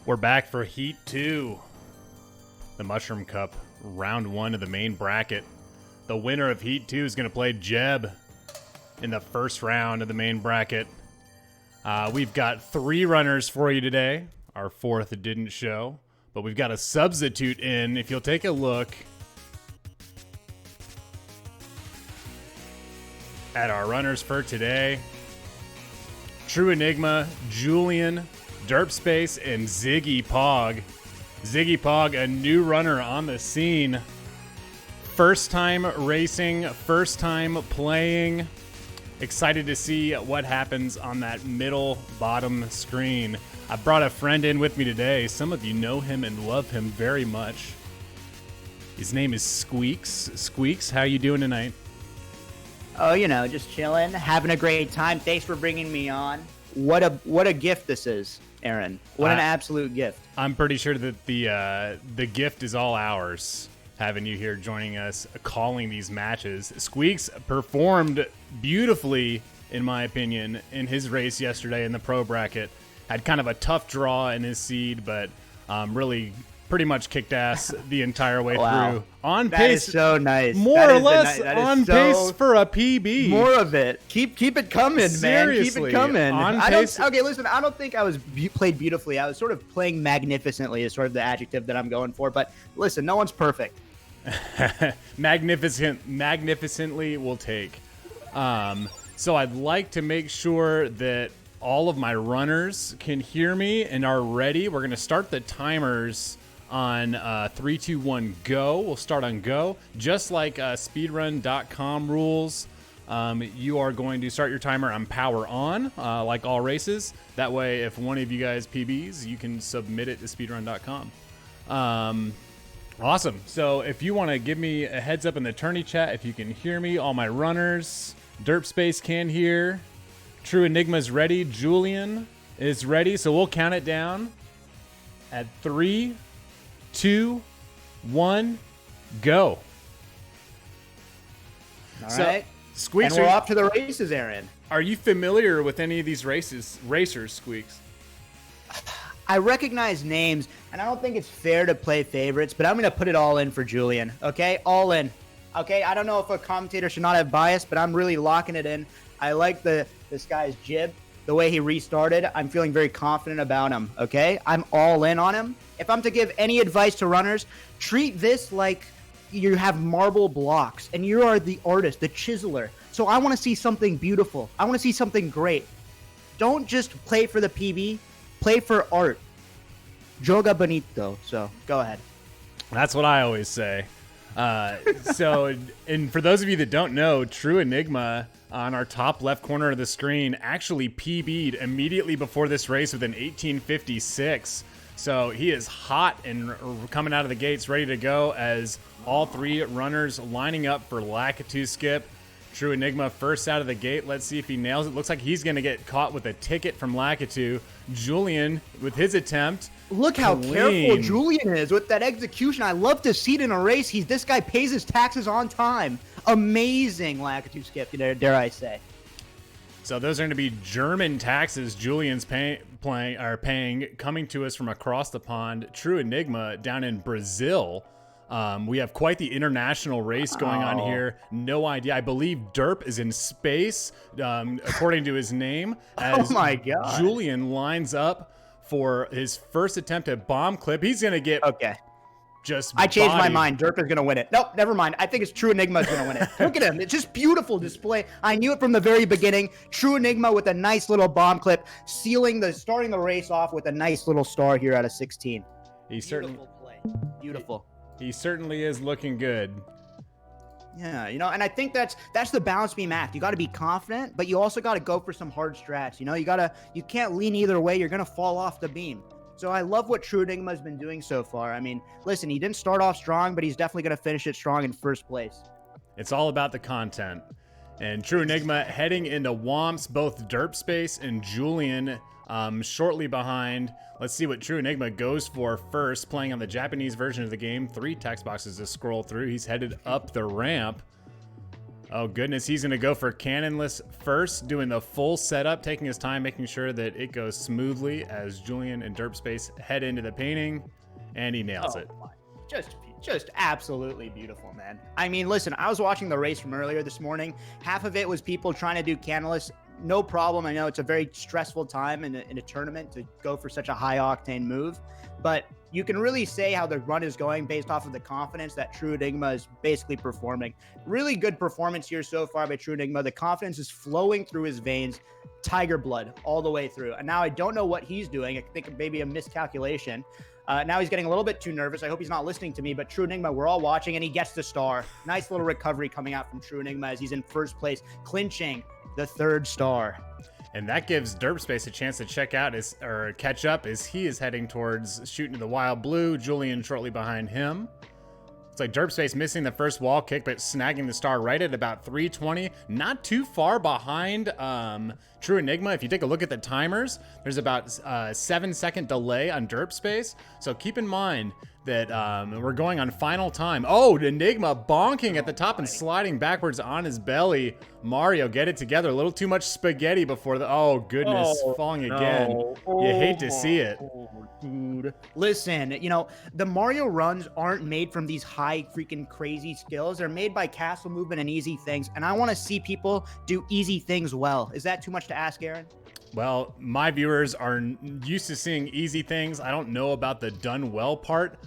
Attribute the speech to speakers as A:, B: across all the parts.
A: We're back for Heat 2. The Mushroom Cup, round 1 of the main bracket. The winner of Heat 2 is going to play Jeb in the first round of the main bracket. We've got 3 runners for you today. Our 4th didn't show, but we've got a substitute in. If you'll take a look at our runners for today, True Enigma, Julian, Derpspace, and Ziggy Pog. Ziggy Pog, a new runner on the scene. First time racing, first time playing. Excited to see what happens on that middle bottom screen. I brought a friend in with me today. Some of you know him and love him very much. His name is Squeaks. Squeaks, how you doing tonight?
B: Oh, just chilling, having a great time. Thanks for bringing me on. What a gift this is, Aaron. What an absolute gift.
A: I'm pretty sure that the gift is all ours, having you here joining us, calling these matches. Squeaks performed beautifully, in my opinion, in his race yesterday in the pro bracket. Had kind of a tough draw in his seed, but really pretty much kicked ass the entire way through. On
B: that
A: pace,
B: is so nice.
A: More or less on pace for a PB.
B: More of it. Keep it coming,
A: Seriously,
B: man. Keep it coming.
A: On pace.
B: Okay, listen. I don't think I was played beautifully. I was sort of playing magnificently, is sort of the adjective that I'm going for. But listen, no one's perfect.
A: Magnificently will take. So I'd like to make sure that all of my runners can hear me and are ready. We're going to start the timers on 3, 2, 1, go. We'll start on go. Just like speedrun.com rules, you are going to start your timer on power on, like all races. That way, if one of you guys PBs, you can submit it to speedrun.com. Awesome. So if you want to give me a heads up in the tourney chat, if you can hear me, all my runners, Derpspace can hear. True Enigma's ready. Julian is ready. So we'll count it down at 3, 2, 1, go.
B: All right.
A: Squeaks,
B: and we're off to the races, Aaron.
A: Are you familiar with any of these racers, Squeaks?
B: I recognize names, and I don't think it's fair to play favorites, but I'm going to put it all in for Julian, okay? All in. Okay, I don't know if a commentator should not have bias, but I'm really locking it in. I like this guy's jib, the way he restarted. I'm feeling very confident about him, okay? I'm all in on him. If I'm to give any advice to runners, treat this like you have marble blocks, and you are the artist, the chiseler. So I want to see something beautiful. I want to see something great. Don't just play for the PB. Play for art. Joga bonito. So go ahead.
A: That's what I always say. And for those of you that don't know, True Enigma on our top left corner of the screen actually PB'd immediately before this race with an 1856. So he is hot and coming out of the gates ready to go as all 3 runners lining up for Lakitu skip. True Enigma first out of the gate. Let's see if he nails it. Looks like he's going to get caught with a ticket from Lakitu. Julian with his attempt.
B: Look how careful Julian is with that execution. I love to see it in a race. This guy pays his taxes on time. Amazing Lakitu skip, dare I say.
A: So those are going to be German taxes Julian's paying, coming to us from across the pond. True Enigma down in Brazil. We have quite the international race going on here. No idea. I believe Derp is in space, according to his name. As
B: oh my God.
A: Julian lines up for his first attempt at bomb clip. He's going to get
B: I changed my mind. Derp is going to win it. Nope, never mind. I think it's True Enigma is going to win it. Look at him. It's just beautiful display. I knew it from the very beginning. True Enigma with a nice little bomb clip, starting the race off with a nice little star here out of 16. Beautiful play. Beautiful.
A: He certainly is looking good.
B: Yeah, and I think that's the balance beam act. You got to be confident, but you also got to go for some hard strats. You can't lean either way. You're going to fall off the beam. So I love what True Enigma has been doing so far. I mean, listen, he didn't start off strong, but he's definitely going to finish it strong in first place.
A: It's all about the content. And True Enigma heading into Womps, both Derpspace and Julian shortly behind. Let's see what True Enigma goes for first, playing on the Japanese version of the game. 3 text boxes to scroll through. He's headed up the ramp. Oh, goodness. He's going to go for cannonless first, doing the full setup, taking his time, making sure that it goes smoothly as Julian and Derpspace head into the painting, and he nails it.
B: My. Just absolutely beautiful, man. I mean, listen, I was watching the race from earlier this morning. Half of it was people trying to do cannonless. No problem. I know it's a very stressful time in a tournament to go for such a high octane move, but you can really say how the run is going based off of the confidence that True Enigma is basically performing. Really good performance here so far by True Enigma. The confidence is flowing through his veins, tiger blood all the way through. And now I don't know what he's doing. I think maybe a miscalculation. Now he's getting a little bit too nervous. I hope he's not listening to me, but True Enigma, we're all watching, and he gets the star. Nice little recovery coming out from True Enigma as he's in first place, clinching the 3rd star.
A: And that gives Derpspace a chance to catch up as he is heading towards shooting to the wild blue. Julian shortly behind him. It's like Derpspace missing the first wall kick, but snagging the star right at about 320. Not too far behind True Enigma. If you take a look at the timers, there's about a 7-second delay on Derpspace. So keep in mind that we're going on final time. Oh, Enigma bonking at the top and sliding backwards on his belly. Mario, get it together. A little too much spaghetti before the... Oh, goodness. Falling again. You hate to see it.
B: Dude. Listen, you know, the Mario runs aren't made from these high freaking crazy skills. They're made by castle movement and easy things. And I want to see people do easy things well. Is that too much to ask, Aaron?
A: Well, my viewers are used to seeing easy things. I don't know about the done well part.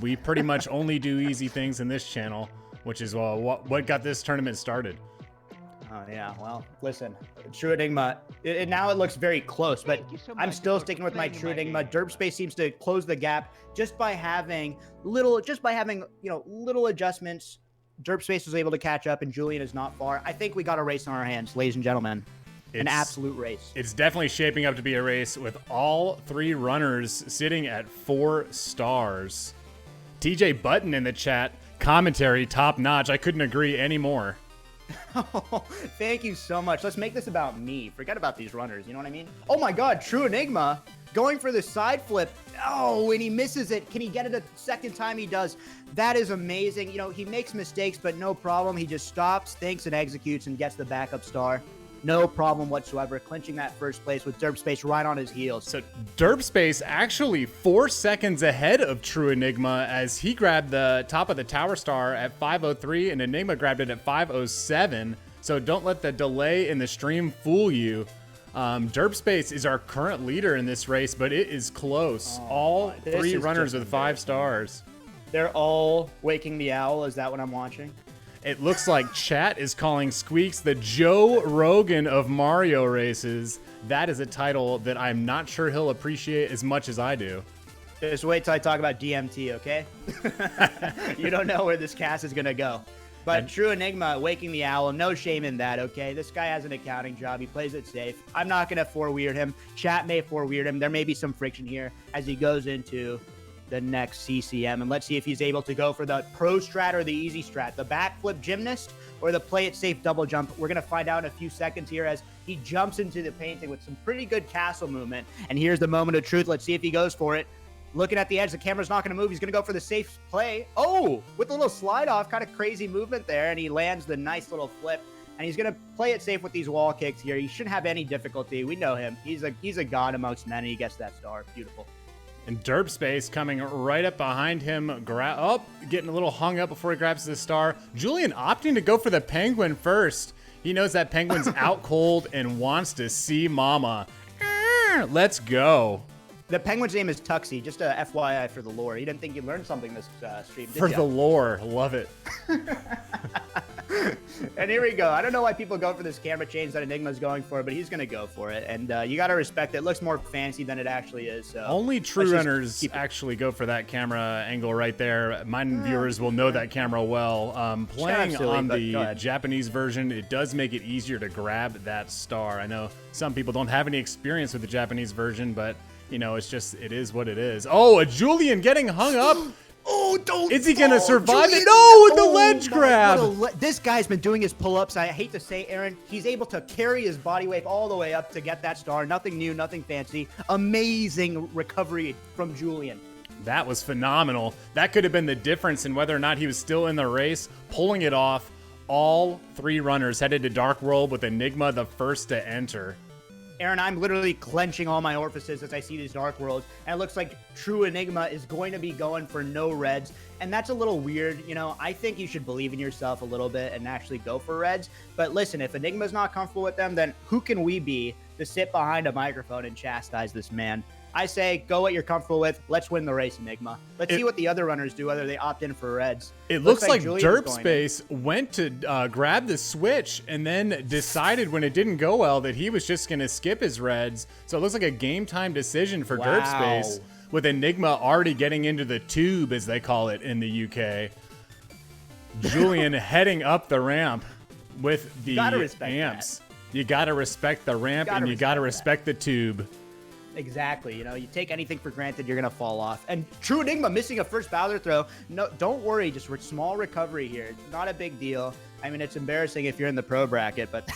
A: We pretty much only do easy things in this channel, which is what got this tournament started.
B: Oh, yeah. Well, listen, True Enigma, now it looks very close, but I'm still sticking with my True Enigma. Derpspace seems to close the gap just by having little adjustments. Derpspace was able to catch up, and Julian is not far. I think we got a race on our hands, ladies and gentlemen. An absolute race. It's
A: definitely shaping up to be a race with all 3 runners sitting at 4 stars. TJ Button in the chat, commentary top notch. I couldn't agree anymore.
B: Oh, thank you so much. Let's make this about me. Forget about these runners. You know what I mean? Oh my God, True Enigma going for the side flip. Oh, and he misses it. Can he get it a second time? He does. That is amazing. You know, he makes mistakes, but no problem. He just stops, thinks, and executes and gets the backup star. No problem whatsoever, clinching that first place with Derpspace right on his heels.
A: So Derpspace actually 4 seconds ahead of True Enigma as he grabbed the top of the tower star at 5:03 and Enigma grabbed it at 5:07. So don't let the delay in the stream fool you. Derpspace is our current leader in this race, but it is close. All 3 runners with 5 stars.
B: They're all waking the owl. Is that what I'm watching?
A: It looks like chat is calling Squeaks the Joe Rogan of Mario races. That is a title that I'm not sure he'll appreciate as much as I do.
B: Just wait till I talk about DMT, okay? You don't know where this cast is going to go. But True Enigma, waking the owl, no shame in that, okay? This guy has an accounting job. He plays it safe. I'm not going to four-weird him. Chat may four-weird him. There may be some friction here as he goes into the next CCM, and let's see if he's able to go for the pro strat or the easy strat, the backflip gymnast or the play it safe double jump. We're going to find out in a few seconds here as he jumps into the painting with some pretty good castle movement. And here's the moment of truth. Let's see if he goes for it. Looking at the edge, the camera's not going to move. He's going to go for the safe play. Oh, with a little slide off, kind of crazy movement there, and he lands the nice little flip. And he's going to play it safe with these wall kicks here. He shouldn't have any difficulty. We know him. He's a god amongst men, and he gets that star. Beautiful.
A: And Derpspace coming right up behind him, getting a little hung up before he grabs the star. Julian opting to go for the penguin first. He knows that penguin's out cold and wants to see mama. Let's go.
B: The penguin's name is Tuxie, just a FYI for the lore. You didn't think you learned something this stream, did
A: For
B: ya?
A: the lore, love it.
B: And here we go. I don't know why people go for this camera change that Enigma's going for, but he's going to go for it. And you got to respect it. It looks more fancy than it actually is. So
A: only true runners actually go for that camera angle right there. My viewers will know that camera well. Playing on the Japanese version, it does make it easier to grab that star. I know some people don't have any experience with the Japanese version, but you know, it is what it is. Oh, a Julian getting hung up.
B: Oh, don't.
A: Is he going to survive it? No, with the ledge grab.
B: This guy's been doing his pull-ups. I hate to say, Aaron, he's able to carry his body weight all the way up to get that star. Nothing new, nothing fancy. Amazing recovery from Julian.
A: That was phenomenal. That could have been the difference in whether or not he was still in the race, pulling it off all 3 runners headed to Dark World with Enigma the first to enter.
B: Aaron, I'm literally clenching all my orifices as I see these Dark Worlds, and it looks like True Enigma is going to be going for no reds, and that's a little weird. You know, I think you should believe in yourself a little bit and actually go for reds, but listen, if Enigma's not comfortable with them, then who can we be to sit behind a microphone and chastise this man? I say, go what you're comfortable with. Let's win the race, Enigma. Let's see what the other runners do, whether they opt in for reds.
A: It looks like Derp Space went to grab the switch and then decided when it didn't go well that he was just going to skip his reds. So it looks like a game time decision for Derp Space, with Enigma already getting into the tube, as they call it in the UK. Julian heading up the ramp with the amps. You got to respect the ramp, and you got to respect the tube.
B: Exactly. You know, you take anything for granted, you're going to fall off. And True Enigma missing a first Bowser throw. No, don't worry. Just small recovery here. Not a big deal. I mean, it's embarrassing if you're in the pro bracket, but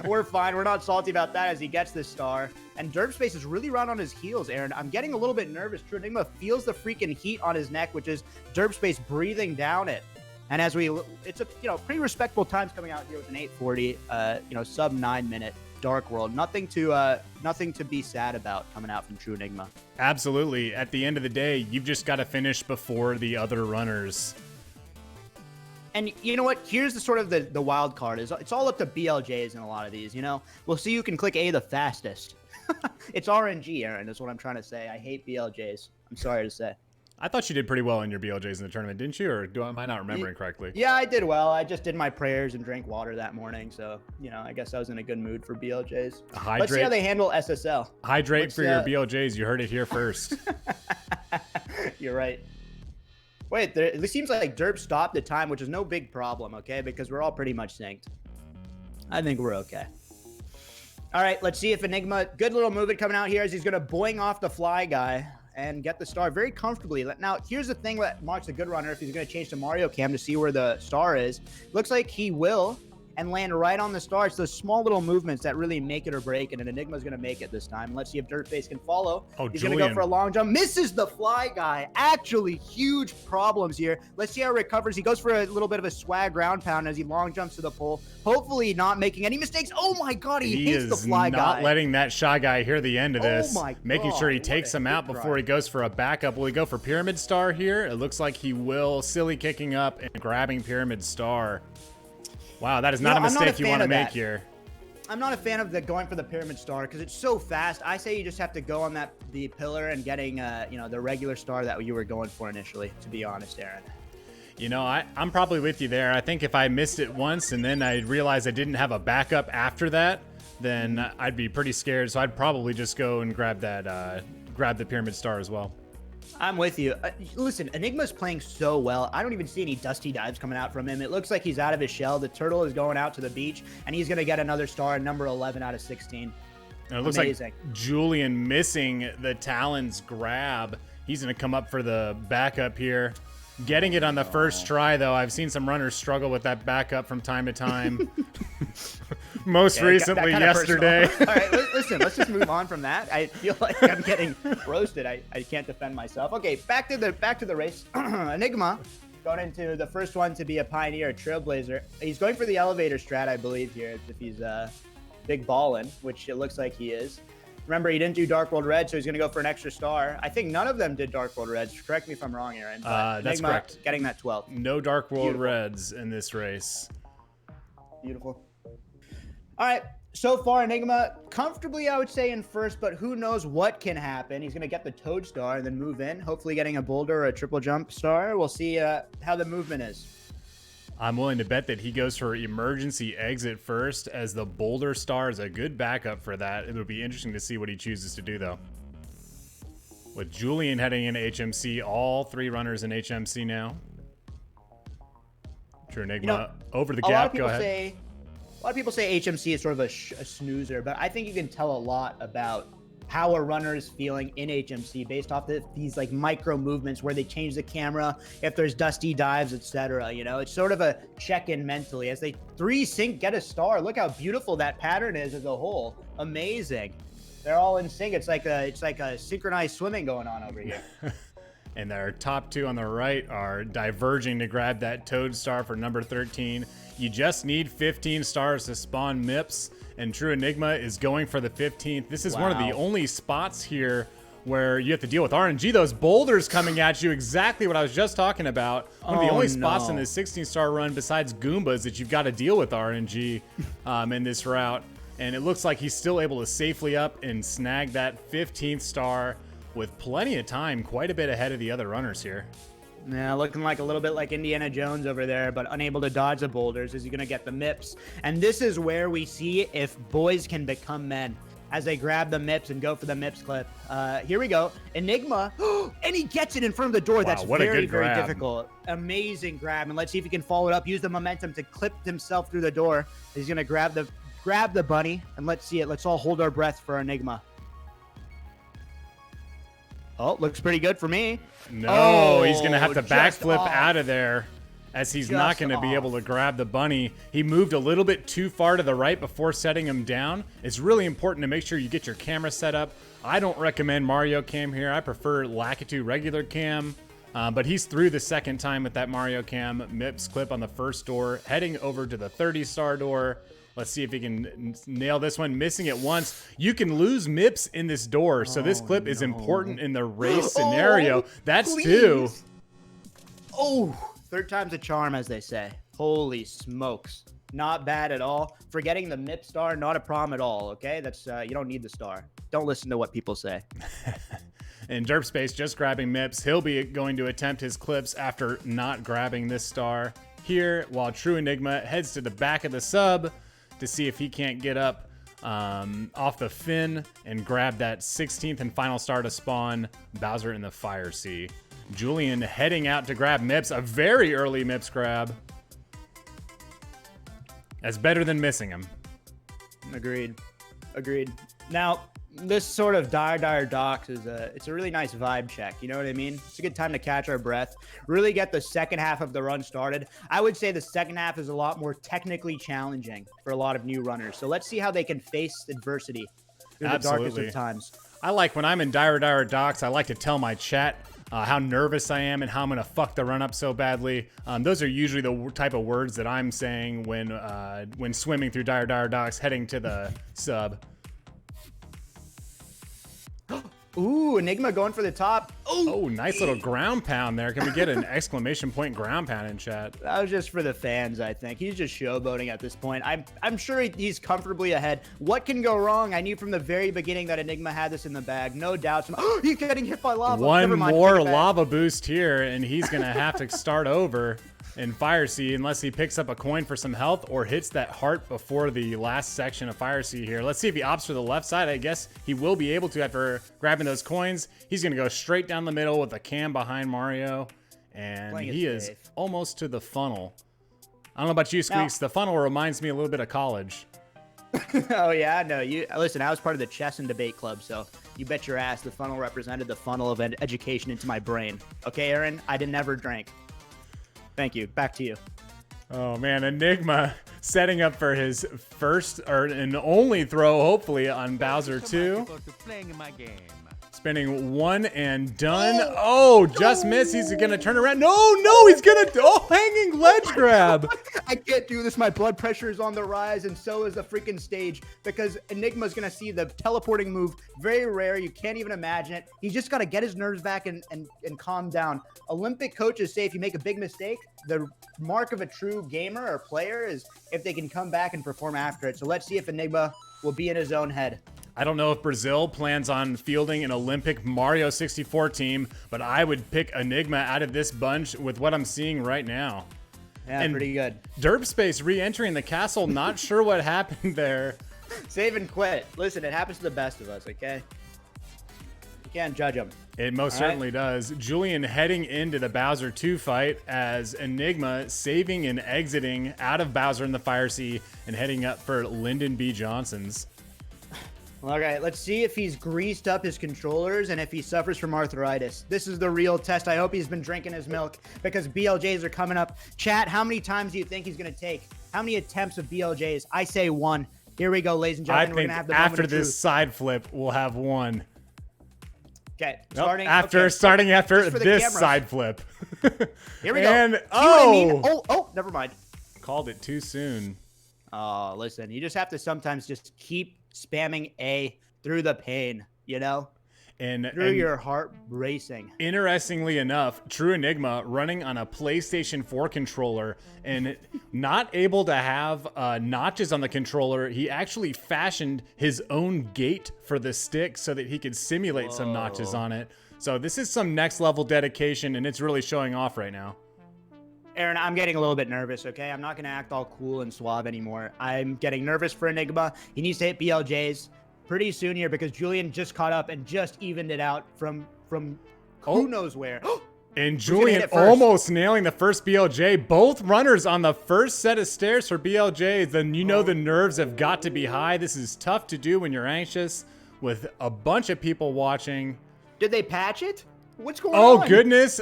B: we're fine. We're not salty about that as he gets this star. And Derp Space is really right on his heels, Aaron. I'm getting a little bit nervous. True Enigma feels the freaking heat on his neck, which is Derp Space breathing down it. And as it's a, pretty respectable times coming out here with an 840, sub 9 minute Dark World. Nothing to be sad about coming out from True Enigma.
A: Absolutely. At the end of the day, you've just got to finish before the other runners.
B: And you know what? Here's the sort of the wild card. It's all up to BLJs in a lot of these, We'll see who can click A the fastest. It's RNG, Aaron, is what I'm trying to say. I hate BLJs. I'm sorry to say.
A: I thought you did pretty well in your BLJs in the tournament, didn't you? Or am I not remembering correctly?
B: Yeah, I did well. I just did my prayers and drank water that morning. So, I guess I was in a good mood for BLJs. Let's see how they handle SSL.
A: Hydrate for your BLJs. You heard it here first.
B: You're right. Wait, it seems like Derp stopped the time, which is no big problem, okay? Because we're all pretty much synced. I think we're okay. All right, let's see if Enigma, good little movement coming out here as he's going to boing off the fly guy and get the star very comfortably. Now, here's the thing that marks a good runner if he's going to change to Mario Cam to see where the star is. Looks like he will and land right on the star. It's those small little movements that really make it or break, and an Enigma's going to make it this time. Let's see if Dirtface can follow. He's going to go for a long jump. Misses the fly guy. Actually, huge problems here. Let's see how it recovers. He goes for a little bit of a swag ground pound as he long jumps to the pole. Hopefully not making any mistakes. Oh my God, he hits the fly guy.
A: He is not letting that Shy Guy hear the end of this. Oh my God, making sure he takes him out before he goes for a backup. Will he go for Pyramid Star here? It looks like he will. Silly kicking up and grabbing Pyramid Star. Wow, that is not a mistake you want to make here.
B: I'm not a fan of going for the Pyramid Star because it's so fast. I say you just have to go on the pillar and getting the regular star that you were going for initially, to be honest, Aaron.
A: I'm probably with you there. I think if I missed it once and then I realized I didn't have a backup after that, then I'd be pretty scared. So I'd probably just go and grab the Pyramid Star as well.
B: I'm with you. Listen, Enigma's playing so well. I don't even see any dusty dives coming out from him. It looks like he's out of his shell. The turtle is going out to the beach, and he's going to get another star, number 11 out of 16.
A: And it looks like Julian missing the Talon's grab. He's going to come up for the backup here. Getting it on the first try, though. I've seen some runners struggle with that backup from time to time. Most recently yesterday.
B: All right, listen, let's just move on from that. I feel like I'm getting roasted. I can't defend myself. Okay, back to the race. Enigma going into the first one to be a pioneer, a trailblazer. He's going for the elevator strat, I believe, here, if he's big ballin', which it looks like he is. Remember, he didn't do Dark World Red, so he's going to go for an extra star. I think none of them did Dark World Reds. Correct me if I'm wrong, Aaron.
A: That's correct.
B: Getting that 12th.
A: No Dark World Reds in this race.
B: Beautiful. All right. So far, Enigma comfortably, I would say, in first, but who knows what can happen. He's going to get the Toad Star and then move in, hopefully getting a boulder or a triple jump star. We'll see how the movement is.
A: I'm willing to bet that he goes for emergency exit first, as the boulder star is a good backup for that. It'll be interesting to see what he chooses to do, though. With Julian heading into HMC, all 3 runners in HMC now. True Enigma over the gap. Go ahead.
B: A lot of people say HMC is sort of a snoozer, but I think you can tell a lot about how a runner is feeling in HMC based off these like micro movements where they change the camera, if there's dusty dives, etc. It's sort of a check-in mentally as they 3 sync, get a star. Look how beautiful that pattern is as a whole. Amazing. They're all in sync. It's like a synchronized swimming going on over here.
A: And our top two on the right are diverging to grab that Toad Star for number 13. You just need 15 stars to spawn MIPS, and True Enigma is going for the 15th. This is one of the only spots here where you have to deal with RNG. Those boulders coming at you, exactly what I was just talking about. One of the only spots in this 16-star run besides Goombas that you've got to deal with RNG in this route. And it looks like he's still able to safely up and snag that 15th star with plenty of time, quite a bit ahead of the other runners here.
B: Yeah, looking like a little bit like Indiana Jones over there, but unable to dodge the boulders. Is he going to get the MIPS? And this is where we see if boys can become men, as they grab the MIPS and go for the MIPS clip. Here we go. Enigma. And he gets it in front of the door. Wow, that's very, very difficult. Amazing grab. And let's see if he can follow it up. Use the momentum to clip himself through the door. He's going to grab the bunny. And let's see it. Let's all hold our breath for Enigma. Oh, looks pretty good for me.
A: No, he's going to have to backflip out of there, as he's not going to be able to grab the bunny. He moved a little bit too far to the right before setting him down. It's really important to make sure you get your camera set up. I don't recommend Mario Cam here. I prefer Lakitu regular cam, but he's through the second time with that Mario Cam. MIPS clip on the first door, heading over to the 30-star door. Let's see if he can nail this one. Missing it once. You can lose MIPS in this door, so this clip is important in the race scenario. That's two.
B: Oh, third time's a charm, as they say. Holy smokes. Not bad at all. Forgetting the MIP star, not a problem at all, okay? That's you don't need the star. Don't listen to what people say.
A: And Derpspace just grabbing MIPS. He'll be going to attempt his clips after not grabbing this star here, while True Enigma heads to the back of the sub to see if he can't get up off the fin and grab that 16th and final star to spawn Bowser in the Fire Sea. Julian heading out to grab MIPS, a very early MIPS grab. That's better than missing him.
B: Agreed. Now, this sort of Dire Docks is it's a really nice vibe check. You know what I mean? It's a good time to catch our breath, really get the second half of the run started. I would say the second half is a lot more technically challenging for a lot of new runners. So let's see how they can face adversity through the darkest of times.
A: I like when I'm in Dire Docks, I like to tell my chat how nervous I am and how I'm going to fuck the run up so badly. Those are usually the type of words that I'm saying when swimming through Dire Docks, heading to the sub.
B: Ooh, Enigma going for the top.
A: Oh, nice little ground pound there. Can we get an exclamation point ground pound in chat?
B: That was just for the fans, I think. He's just showboating at this point. I'm sure he's comfortably ahead. What can go wrong? I knew from the very beginning that Enigma had this in the bag. No doubt. He's getting hit by lava.
A: One more lava boost here, and he's going to have to start over in Fire Sea unless he picks up a coin for some health or hits that heart before the last section of Fire Sea here. Let's see if he opts for the left side. I guess he will be able to after grabbing those coins. He's going to go straight down the middle with a cam behind Mario, and he is almost to the funnel. I don't know about you, Squeaks. The funnel reminds me a little bit of college.
B: Oh, yeah? No, listen, I was part of the chess and debate club, so you bet your ass the funnel represented the funnel of education into my brain. Okay, Aaron? I never drank. Thank you. Back to you.
A: Oh, man. Enigma setting up for his first and only throw, hopefully, on Bowser 2. Spinning one and done. Oh, just missed. He's going to turn around. No, he's going to... Oh, hanging ledge grab.
B: I can't do this. My blood pressure is on the rise, and so is the freaking stage, because Enigma's going to see the teleporting move. Very rare. You can't even imagine it. He's just got to get his nerves back and calm down. Olympic coaches say if you make a big mistake, the mark of a true gamer or player is if they can come back and perform after it. So let's see if Enigma will be in his own head.
A: I don't know if Brazil plans on fielding an Olympic Mario 64 team, but I would pick Enigma out of this bunch with what I'm seeing right now.
B: Yeah, and pretty good.
A: Derpspace re-entering the castle. Not sure what happened there.
B: Save and quit. Listen, it happens to the best of us, okay? You can't judge them.
A: It most certainly does. Julian heading into the Bowser 2 fight as Enigma saving and exiting out of Bowser in the Fire Sea and heading up for Lyndon B. Johnson's.
B: All right, let's see if he's greased up his controllers and if he suffers from arthritis. This is the real test. I hope he's been drinking his milk because BLJs are coming up. Chat, how many times do you think he's going to take? How many attempts of BLJs? I say one. Here we go, ladies and gentlemen.
A: I think after this side flip, we'll have one.
B: Okay,
A: Nope,
B: starting
A: after
B: just for the
A: this
B: cameras.
A: side flip.
B: Here we go.
A: And
B: See what I mean?
A: oh,
B: Oh, never mind.
A: called it too soon.
B: Oh, listen, you just have to sometimes just keep spamming A through the pain, you know?
A: And
B: Through your heart racing.
A: interestingly enough, True Enigma running on a PlayStation 4 controller and not able to have notches on the controller. He actually fashioned his own gate for the stick so that he could simulate some notches on it. So this is some next level dedication, and it's really showing off right now.
B: Aaron, I'm getting a little bit nervous, okay? I'm not going to act all cool and suave anymore. I'm getting nervous for Enigma. He needs to hit BLJs pretty soon here because Julian just caught up and just evened it out from who knows where.
A: And
B: Who's gonna
A: Julian
B: hit it first?
A: almost nailing the first BLJ. Both runners on the first set of stairs for BLJs. Then you know the nerves have got to be high. This is tough to do when you're anxious with a bunch of people watching.
B: Did they patch it? What's going on?
A: Oh, goodness.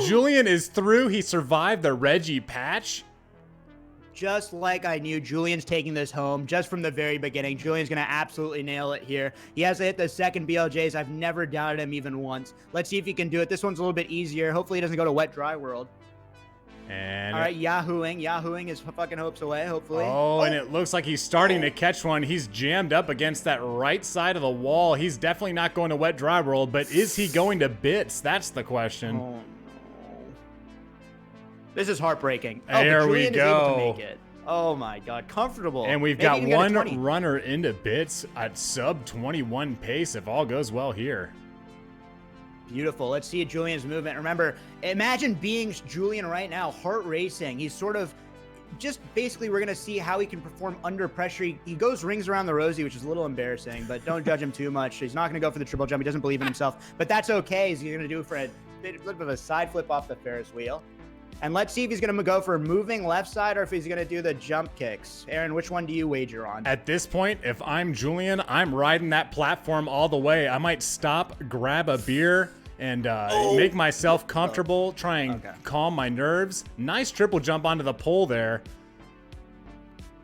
A: Julian is through. He survived the Reggie patch.
B: Just like I knew, Julian's taking this home just from the very beginning. Julian's going to absolutely nail it here. He has to hit the second BLJs. I've never doubted him even once. Let's see if he can do it. This one's a little bit easier. Hopefully he doesn't go to wet, dry world.
A: And
B: all right, Yahooing his fucking hopes away, hopefully.
A: Oh, and it looks like he's starting to catch one. He's jammed up against that right side of the wall. He's definitely not going to wet, dry world, but is he going to bits? That's the question.
B: Oh, no. This is heartbreaking.
A: There
B: but Julian
A: we
B: is able to
A: go.
B: make it. Oh my God, comfortable.
A: And we've
B: Maybe
A: got
B: he can get a
A: one
B: 20.
A: runner into bits at sub 21 pace if all goes well here.
B: Beautiful. Let's see Julian's movement. Remember, imagine being Julian right now, heart racing. He's sort of just basically we're going to see how he can perform under pressure. He goes rings around the rosy, which is a little embarrassing, but don't judge him too much. He's not going to go for the triple jump. He doesn't believe in himself, but that's okay. He's going to do it for a little bit of a side flip off the Ferris wheel. And let's see if he's going to go for moving left side or if he's going to do the jump kicks. Aaron, which one do you wager on?
A: At this point, if I'm Julian, I'm riding that platform all the way. I might stop, grab a beer, and make myself comfortable, try and calm my nerves. Nice triple jump onto the pole there.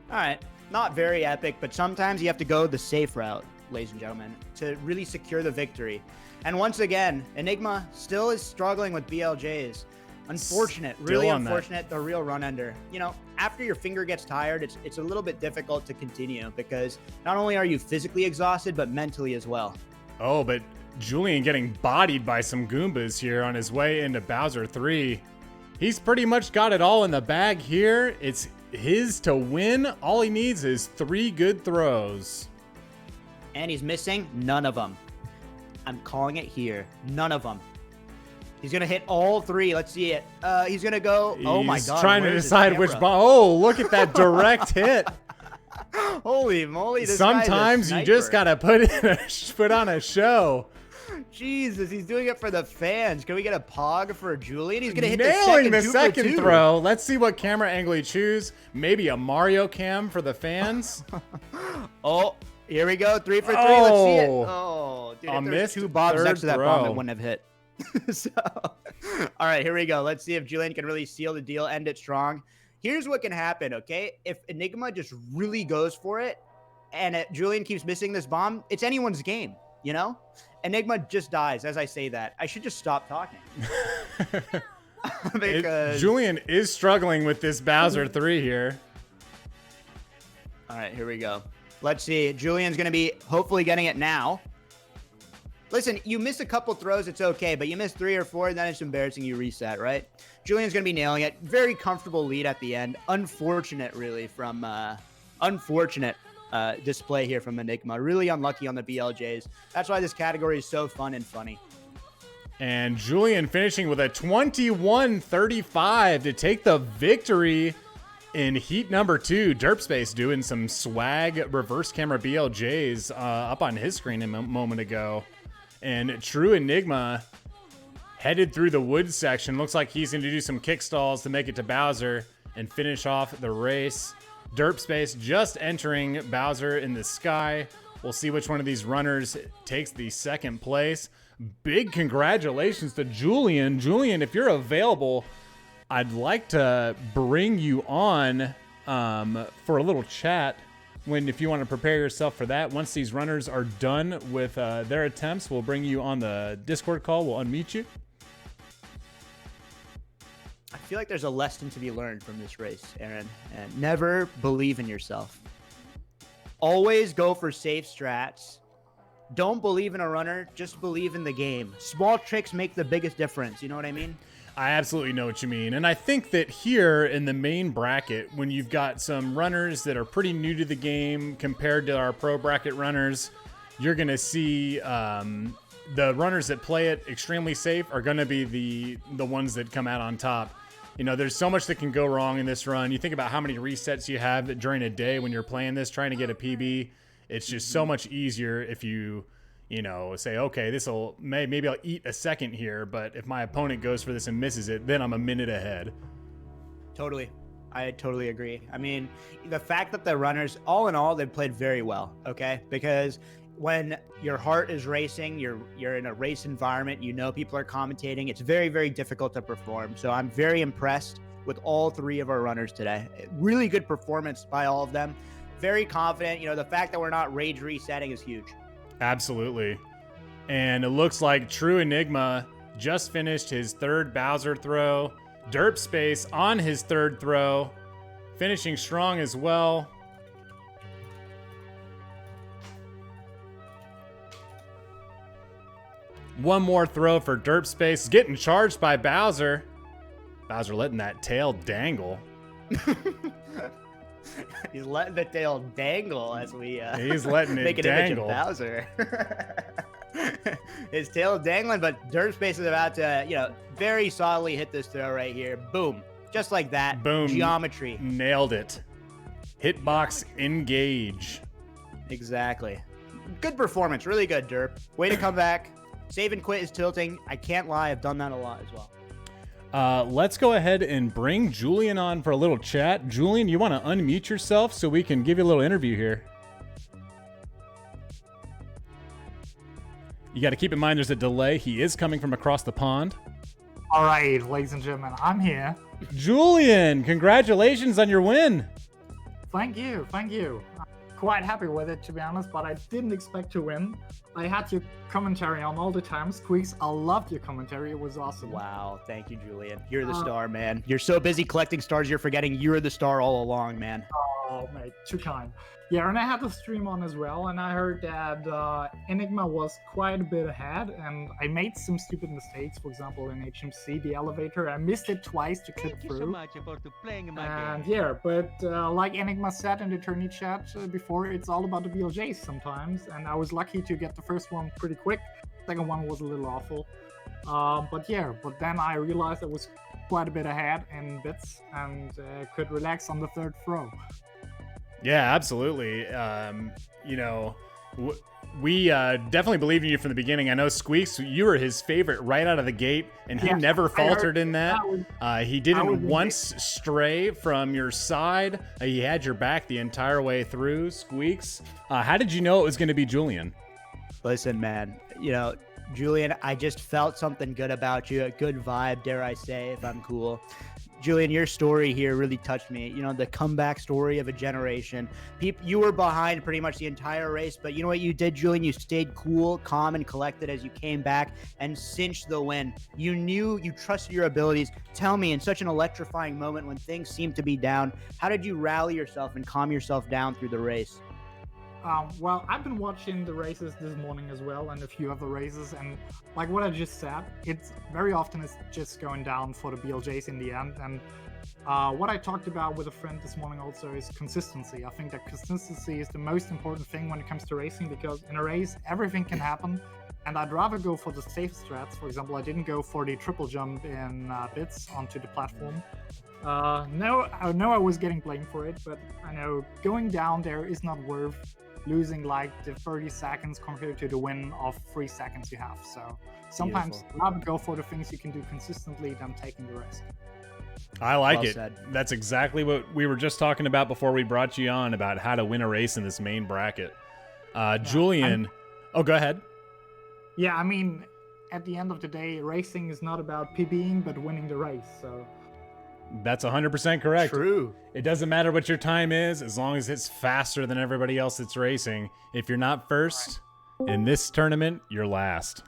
B: All right. Not very epic, but sometimes you have to go the safe route, ladies and gentlemen, to really secure the victory. And once again, Enigma still is struggling with BLJs. Unfortunate, really unfortunate, the real run ender. You know, after your finger gets tired, it's a little bit difficult to continue because not only are you physically exhausted, but mentally as well.
A: Oh, but Julian getting bodied by some Goombas here on his way into Bowser 3. He's pretty much got it all in the bag here. It's his to win. All he needs is 3 good throws.
B: And he's missing none of them. I'm calling it here. None of them. He's going to hit all 3. Let's see it. He's going to go. Oh, my God.
A: He's trying to decide which bomb. Oh, look at that direct hit.
B: Holy moly. This
A: Sometimes you just got to put on a show.
B: Jesus, he's doing it for the fans. Can we get a pog for Julian? He's going to hit
A: Nailing
B: the
A: the second throw. Let's see what camera angle he choose. Maybe a Mario cam for the fans.
B: Oh, here we go. 3 for 3.
A: Oh,
B: Let's see it. Oh, dude, if there's 2 bobs next to that bomb, it wouldn't have hit. So, all right, here we go. Let's see if Julian can really seal the deal, end it strong. Here's what can happen, okay? If Enigma just really goes for it and Julian keeps missing this bomb, it's anyone's game, you know? Enigma just dies as I say that. I should just stop talking. Because
A: Julian is struggling with this Bowser 3 here.
B: All right, here we go. Let's see. Julian's going to be hopefully getting it now. Listen, you miss a couple throws, it's okay, but you miss 3 or 4, then it's embarrassing. You reset, right? Julian's going to be nailing it. Very comfortable lead at the end. Unfortunate, really, from unfortunate display here from Enigma. Really unlucky on the BLJs. That's why this category is so fun and funny.
A: And Julian finishing with a 21-35 to take the victory in heat number 2. Derpspace doing some swag reverse camera BLJs up on his screen a moment ago. And True Enigma headed through the wood section. Looks like he's going to do some kick stalls to make it to Bowser and finish off the race. Derpspace just entering Bowser in the sky. We'll see which one of these runners takes the second place. Big congratulations to Julian. Julian, if you're available, I'd like to bring you on for a little chat. if you want to prepare yourself for that. Once these runners are done with their attempts, we'll bring you on the Discord call. We'll unmute you.
B: I feel like there's a lesson to be learned from this race, Aaron. And never believe in yourself. Always go for safe strats. Don't believe in a runner, just believe in the game. Small tricks make the biggest difference. You know what I mean?
A: I absolutely know what you mean. And I think that here in the main bracket, when you've got some runners that are pretty new to the game compared to our pro bracket runners, you're going to see the runners that play it extremely safe are going to be the ones that come out on top. You know, there's so much that can go wrong in this run. You think about how many resets you have during a day when you're playing this, trying to get a PB. It's just so much easier if you say, okay, maybe I'll eat a second here, but if my opponent goes for this and misses it, then I'm a minute ahead.
B: Totally. I totally agree. I mean, the fact that the runners, all in all, they've played very well, okay? Because when your heart is racing, you're in a race environment, people are commentating, it's very, very difficult to perform. So I'm very impressed with all three of our runners today. Really good performance by all of them. Very confident. The fact that we're not rage resetting is huge.
A: Absolutely. And it looks like True Enigma just finished his third Bowser throw. Derp Space on his third throw, finishing strong as well. One more throw for Derp Space, getting charged by Bowser. Bowser letting that tail dangle.
B: He's letting the tail dangle as we
A: he's letting it
B: make an
A: dangle.
B: Image of Bowser. His tail is dangling, but Derp Space is about to, very solidly hit this throw right here. Boom. Just like that.
A: Boom.
B: Geometry.
A: Nailed it. Hitbox engage.
B: Exactly. Good performance. Really good, Derp. Way to come back. Save and quit is tilting. I can't lie. I've done that a lot as well.
A: Let's go ahead and bring Julian on for a little chat. Julian, you want to unmute yourself so we can give you a little interview here? You got to keep in mind there's a delay. He is coming from across the pond.
C: All right, ladies and gentlemen, I'm here.
A: Julian, congratulations on your win.
C: Thank you. I'm quite happy with it, to be honest, but I didn't expect to win. I had your commentary on all the time. Squeaks, I loved your commentary. It was awesome.
B: Wow. Thank you, Julian. You're the star, man. You're so busy collecting stars, you're forgetting you're the star all along, man.
C: Oh, mate, too kind. Yeah, and I had the stream on as well, and I heard that Enigma was quite a bit ahead, and I made some stupid mistakes. For example, in HMC, the elevator, I missed it twice to click through.
D: So much for playing my
C: And
D: game.
C: yeah, but like Enigma said in the tourney chat before, it's all about the BLJs sometimes, and I was lucky to get the first one pretty quick. Second one was a little awful. But then I realized I was quite a bit ahead in bits and could relax on the third throw.
A: Yeah, absolutely. We definitely believe in you from the beginning. I know Squeaks, you were his favorite right out of the gate, and he never faltered in that. He didn't once stray from your side. He had your back the entire way through. Squeaks, how did you know it was going to be Julian?
B: Listen, man, Julian, I just felt something good about you. A good vibe, dare I say, if I'm cool. Julian, your story here really touched me. The comeback story of a generation. You were behind pretty much the entire race, but you know what you did, Julian? You stayed cool, calm, and collected as you came back and cinched the win. You knew you trusted your abilities. Tell me, in such an electrifying moment when things seem to be down, how did you rally yourself and calm yourself down through the race?
C: Well, I've been watching the races this morning as well, and a few other races, and like what I just said, it's very often it's just going down for the BLJs in the end. And what I talked about with a friend this morning also is consistency. I think that consistency is the most important thing when it comes to racing, because in a race everything can happen, and I'd rather go for the safe strats. For example, I didn't go for the triple jump in bits onto the platform. No, I know I was getting blamed for it, but I know going down there is not worth losing like the 30 seconds compared to the win of 3 seconds you have. So sometimes rather go for the things you can do consistently than taking the risk.
A: I like
B: Well
A: it.
B: said.
A: That's exactly what we were just talking about before we brought you on, about how to win a race in this main bracket. Julian, go ahead.
C: Yeah, I mean, at the end of the day, racing is not about PBing, but winning the race. So
A: That's 100% correct.
B: True.
A: It doesn't matter what your time is, as long as it's faster than everybody else that's racing. If you're not first in this tournament, you're last.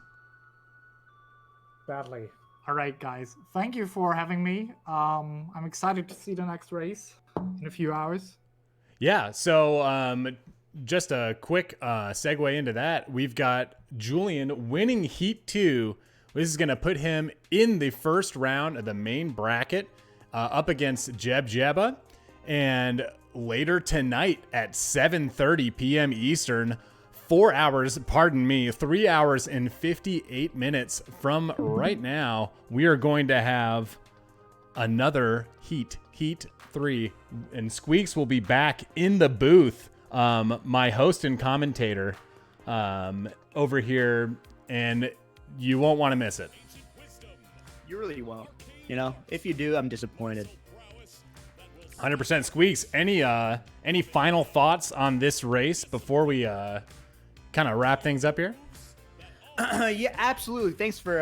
C: Badly. All right, guys. Thank you for having me. I'm excited to see the next race in a few hours.
A: Yeah, so just a quick segue into that. We've got Julian winning Heat 2. This is going to put him in the first round of the main bracket up against Jeb Jebba. And later tonight at 7:30 p.m. Eastern, 3 hours and 58 minutes from right now, we are going to have another Heat 3. And Squeaks will be back in the booth, my host and commentator over here, and you won't want to miss it.
B: You really won't. You know, if you do, I'm disappointed.
A: 100%. Squeaks, any final thoughts on this race before we kind of wrap things up here?
B: Yeah, absolutely. Thanks for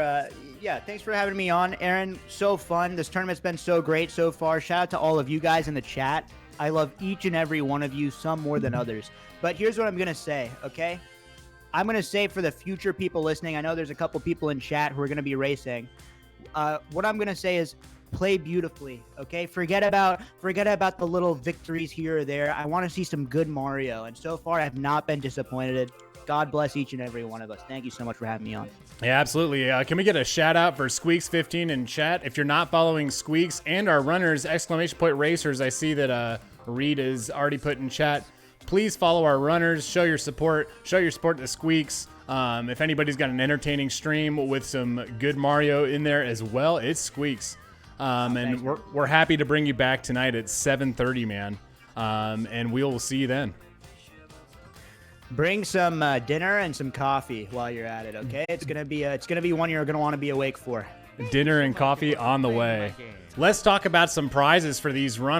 B: having me on, Aaron. So fun. This tournament's been so great so far. Shout out to all of you guys in the chat. I love each and every one of you, some more than others. But here's what I'm going to say, okay? I'm going to say for the future people listening, I know there's a couple people in chat who are going to be racing. What I'm going to say is play beautifully, okay? Forget about the little victories here or there. I want to see some good Mario, and so far I've not been disappointed. God bless each and every one of us. Thank you so much for having me on.
A: Yeah, absolutely. Can we get a shout out for Squeaks15 in chat? If you're not following Squeaks and our runners, !Racers, I see that Reed is already put in chat. Please follow our runners. Show your support. Show your support to Squeaks. If anybody's got an entertaining stream with some good Mario in there as well, it's Squeaks. And we're happy to bring you back tonight at 7:30, man. And we'll see you then.
B: Bring some dinner and some coffee while you're at it, okay? It's gonna be one you're gonna want to be awake for.
A: Dinner and coffee on the way. Let's talk about some prizes for these runners.